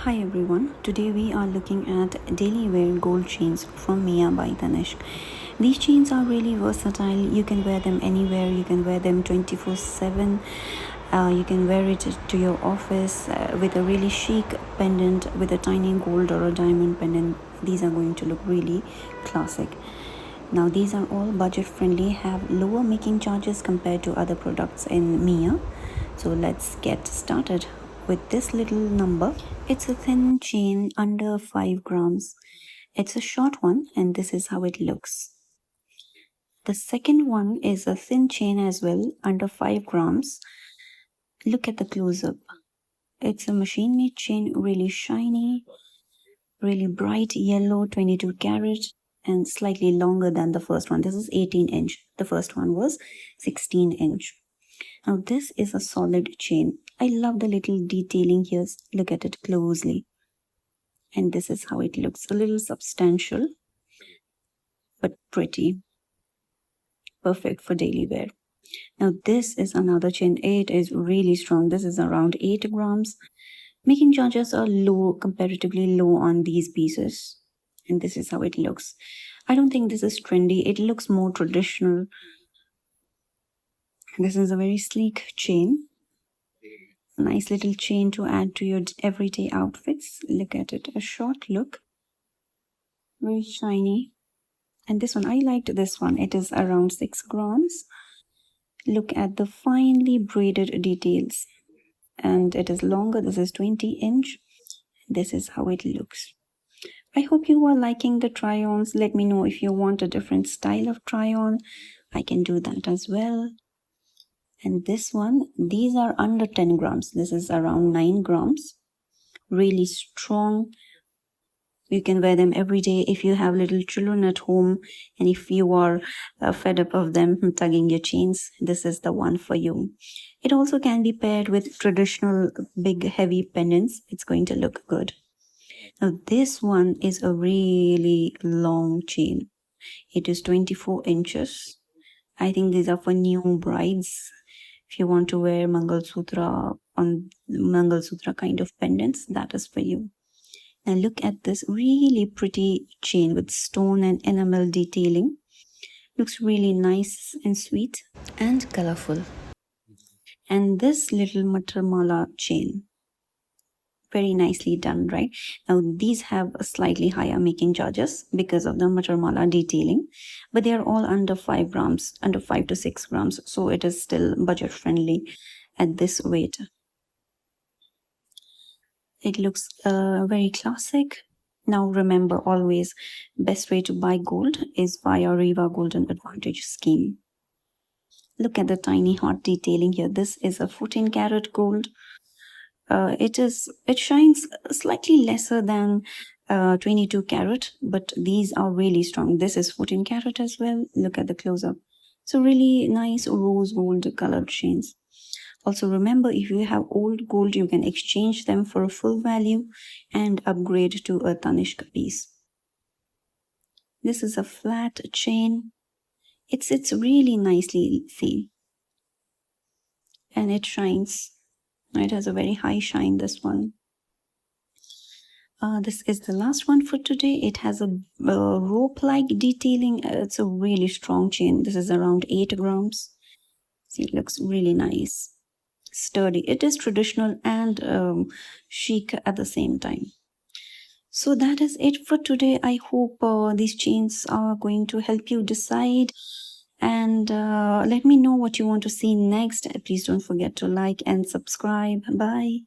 Hi everyone, today we are looking at daily wear gold chains from Mia by Tanishq. These chains are really versatile. You can wear them anywhere, you can wear them 24/7. You can wear it to your office with a really chic pendant with a tiny gold or a diamond pendant. These are going to look really classic. Now these are all budget friendly, have lower making charges compared to other products in Mia. So let's get started with this little number. It's a thin chain under 5 grams. It's a short one and this is how it looks. The second one is a thin chain as well, under 5 grams. Look at the close-up. It's a machine-made chain, really shiny, really bright yellow, 22 carat, and slightly longer than the first one. This is 18 inch. The first one was 16 inch. Now this is a solid chain. I love the little detailing here. Look at it closely. And this is how it looks. A little substantial, but pretty. Perfect for daily wear. Now this is another chain. It is really strong. This is around 8 grams. Making charges are low, comparatively low on these pieces. And this is how it looks. I don't think this is trendy. It looks more traditional. This is a very sleek chain. Nice little chain to add to your everyday outfits. Look at it. A short look. Very shiny. And this one, I liked this one. It is around 6 grams. Look at the finely braided details. And it is longer. This is 20 inch. This is how it looks. I hope you are liking the try-ons. Let me know if you want a different style of try-on. I can do that as well. And this one, these are under 10 grams. This is around 9 grams. Really strong. You can wear them every day if you have little children at home and if you are fed up of them tugging your chains. This is the one for you. It also can be paired with traditional big heavy pendants. It's going to look good. Now this one is a really long chain. It is 24 inches. I think these are for new brides. If you want to wear Mangal Sutra kind of pendants, that is for you. Now look at this really pretty chain with stone and enamel detailing. Looks really nice and sweet and colorful. And this little Matarmala chain. Very nicely done, right? Now these have a slightly higher making charges because of the Matarmala detailing, but they are all under 5 grams, under 5 to 6 grams. So it is still budget friendly at this weight. It looks very classic. Now remember, always best way to buy gold is via Riva Golden Advantage scheme. Look at the tiny heart detailing here. This is a 14 karat gold. It shines slightly lesser than 22 karat, but these are really strong. This is 14 karat as well. Look at the close-up. So really nice rose gold colored chains. Also remember, if you have old gold, you can exchange them for a full value and upgrade to a Tanishq piece. This is a flat chain. It sits really nicely, see. And it shines. It has a very high shine, this one. This is the last one for today. It has a rope-like detailing. It's a really strong chain. This is around 8 grams. See, it looks really nice. Sturdy. It is traditional and chic at the same time. So that is it for today. I hope these chains are going to help you decide. And let me know what you want to see next. Please don't forget to like and subscribe. Bye.